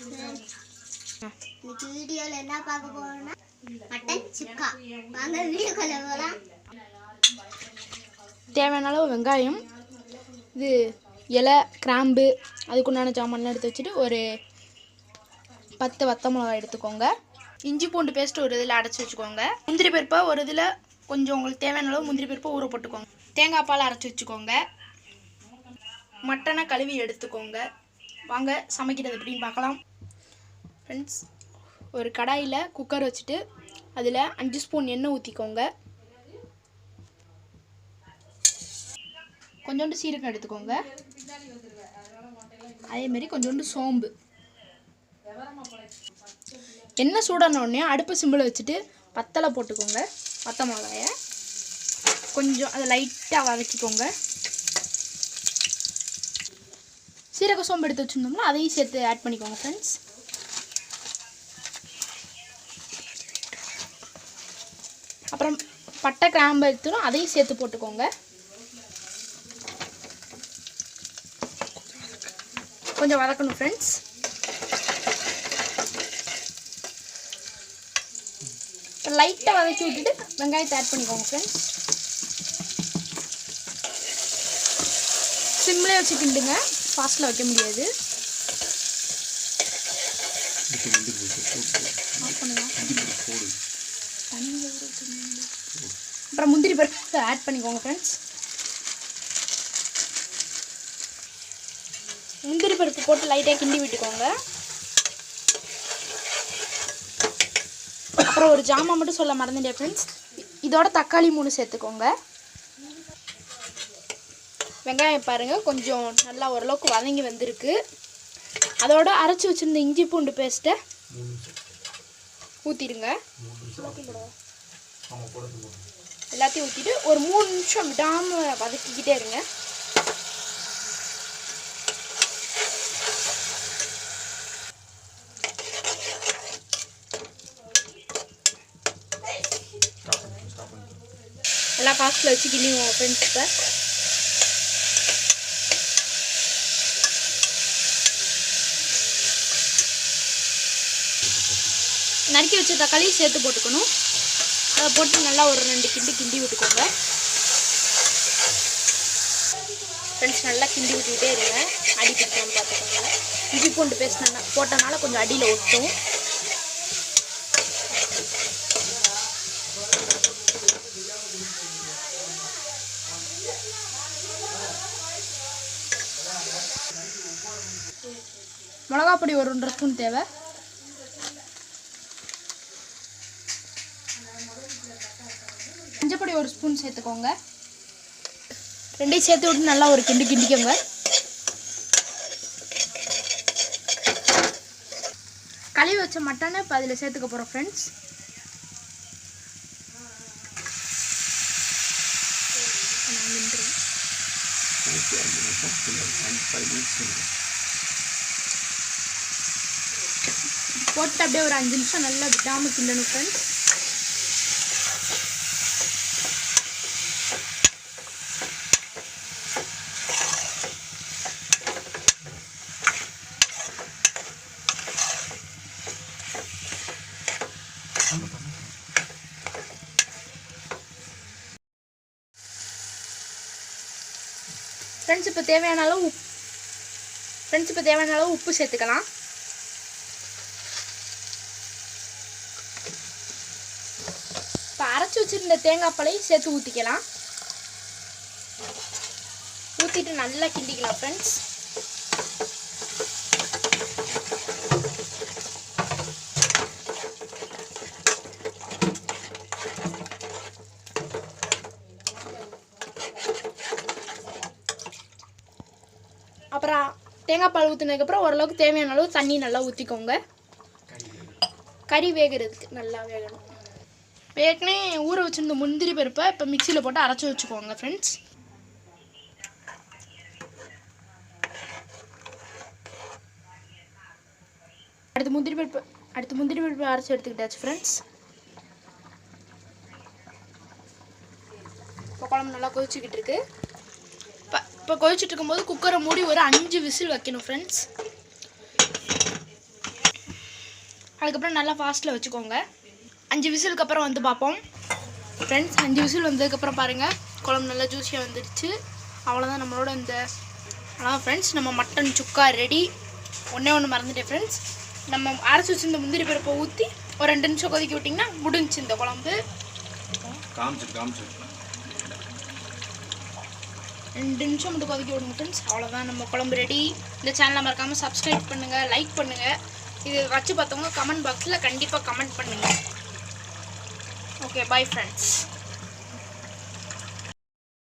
இன்னைக்கு வீடியோல என்ன பார்க்க போறோம்னா மட்டன் சுக்கா. வாங்க வீடியோக்குள்ள போலாம். தேவையான அளவு வெங்காயம், இது இலை, கிராம்பு, அதுக்குண்டான சாமான்லாம் எடுத்து வச்சுட்டு ஒரு 10 வத்த மிளகா எடுத்துக்கோங்க. இஞ்சி பூண்டு பேஸ்ட் ஒரு இதில் அரைச்சி வச்சுக்கோங்க. முந்திரி பருப்பை ஒரு இதில் கொஞ்சம் உங்களுக்கு தேவையான அளவு முந்திரி பருப்பை ஊற போட்டுக்கோங்க. தேங்காய் பால் அரைச்சி வச்சுக்கோங்க. மட்டனை கழுவி எடுத்துக்கோங்க. வாங்க சமைக்கிறது எப்படின்னு பார்க்கலாம். ஃப்ரெண்ட்ஸ், ஒரு கடாயில் குக்கர் வச்சுட்டு அதில் 5 ஸ்பூன் எண்ணெய் ஊற்றிக்கோங்க. கொஞ்சோண்டு சீரகம் எடுத்துக்கோங்க. அதேமாரி கொஞ்சோண்டு சோம்பு. எண்ணெய் சூடான உடனே அடுப்பு சிம்பிள் வச்சுட்டு வத்தலை போட்டுக்கோங்க. வத்த மிளகாய கொஞ்சம் அதை லைட்டாக வதக்கிக்கோங்க. சீரக சோம்பு எடுத்து வச்சுருந்தோம்னா அதையும் சேர்த்து ஆட் பண்ணிக்கோங்க ஃப்ரெண்ட்ஸ். அப்புறம் பட்டை கிராம்பு எடுத்துடும் அதையும் சேர்த்து போட்டுக்கோங்க. கொஞ்சம் வதக்கணும் ஃப்ரெண்ட்ஸ். லைட்டாக வதக்கி விட்டுட்டு வெங்காயத்தை ஆட் பண்ணிக்கோங்க ஃப்ரெண்ட்ஸ். சிம்மிலே வச்சு கிண்டுங்க, ஃபாஸ்ட்டில் வைக்க முடியாது. அப்புறம் முந்திரி பருப்பு ஆட் பண்ணிக்கோங்க ஃப்ரெண்ட்ஸ். முந்திரி பருப்பு போட்டு லைட்டாக கிண்டி விட்டுக்கோங்க. அப்புறம் ஒரு ஜாமான் மட்டும் சொல்ல மறந்துட்டேன் ஃப்ரெண்ட்ஸ். இதோட தக்காளி 3 சேர்த்துக்கோங்க. வெங்காயம் பாருங்கள் கொஞ்சம் நல்லா ஓரளவுக்கு வதங்கி வந்திருக்கு. அதோட அரைச்சி வச்சுருந்த இஞ்சி பூண்டு பேஸ்ட்டை ஊற்றிடுங்க. எல்லாத்தையும் ஊற்றிட்டு ஒரு 3 நிமிஷம் விடாமல் வதக்கிக்கிட்டே இருங்க. எல்லாம் ஃபாஸ்ட்டில் வச்சு கிண்டிடுவோம் ஃப்ரெண்ட்ஸ். இப்போ நறுக்கி வச்ச தக்காளி சேர்த்து போட்டுக்கணும். அதை போட்டு நல்லா ஒரு 2 கிண்டி விட்டுக்கோங்க ஃப்ரெண்ட்ஸ். நல்லா கிண்டி விட்டுக்கிட்டே இருங்க, அடி பிடிக்காமல் பார்த்துக்கோங்க. இஞ்சி பூண்டு பேஸ்ட் நல்லா போட்டனால கொஞ்சம் அடியில் ஒட்டும். மிளகாப்பொடி ஒரு 1.5 ஸ்பூன் தேவை. மஞ்சப்பொடி 1 ஸ்பூன் சேர்த்துக்கோங்க. ரெண்டையும் சேர்த்து விட்டு நல்லா ஒரு கிண்டிக்கோங்க. கழுவி வச்ச மட்டனை இப்போ அதில் சேர்த்துக்க போகிறோம் ஃப்ரெண்ட்ஸ். போட்டு அப்படியே ஒரு 5 நிமிஷம் நல்லா விடாமல் கிண்டணும் ஃப்ரெண்ட்ஸ். ஃப்ரெண்ட்ஸ் இப்போ தேவையான அளவு உப்பு சேர்த்துக்கலாம். இப்போ அரைச்சி வச்சுருந்த தேங்காய் பாலையும் சேர்த்து ஊற்றிக்கலாம். ஊற்றிட்டு நல்லா கிண்டிக்கலாம் ஃப்ரெண்ட்ஸ். அப்புறம் தேங்காய் பால் ஊற்றினதுக்கப்புறம் ஓரளவுக்கு தேவையான அளவு தண்ணி நல்லா ஊற்றிக்கோங்க. கறி வேகிறதுக்கு நல்லா வேகணும். ஏற்கனவே ஊற வச்சுருந்த முந்திரி பருப்பை இப்போ மிக்சியில் போட்டு அரைச்சி வச்சுக்கோங்க ஃப்ரெண்ட்ஸ். அடுத்து முந்திரி பருப்பு அரைச்சி எடுத்துக்கிட்டாச்சு ஃப்ரெண்ட்ஸ். இப்போ குழம்பு நல்லா கொதிச்சுக்கிட்டு இருக்கு. இப்போ கொதிச்சுட்டு இருக்கும்போது குக்கரை மூடி ஒரு 5 விசில் வைக்கணும் ஃப்ரெண்ட்ஸ். அதுக்கப்புறம் நல்லா ஃபாஸ்ட்டில் வச்சுக்கோங்க. 5 விசிலுக்கு அப்புறம் வந்து பார்ப்போம் ஃப்ரெண்ட்ஸ். 5 விசில் வந்ததுக்கப்புறம் பாருங்கள் குழம்பு நல்லா ஜூஸியாக வந்துடுச்சு. அவ்வளோதான் நம்மளோட இந்த ஃப்ரெண்ட்ஸ் நம்ம மட்டன் சுக்கா ரெடி. ஒன்று மறந்துட்டேன் ஃப்ரெண்ட்ஸ், நம்ம அரைச்சி வச்சுருந்த முந்திரி பருப்பை ஊற்றி ஒரு 2 நிமிஷம் கொதிக்க விட்டிங்கன்னா முடிஞ்சு இந்த குழம்பு. 2 நிமிஷம் மட்டும் கொதிக்க விடுங்க ஃப்ரெண்ட்ஸ். அவ்வளோதான் நம்ம குழம்பு ரெடி. இந்த சேனலை மறக்காமல் சப்ஸ்கிரைப் பண்ணுங்கள், லைக் பண்ணுங்கள். இது வச்சு பார்த்தவங்க கமெண்ட் பாக்ஸில் கண்டிப்பாக கமெண்ட் பண்ணுங்கள். Okay, bye friends.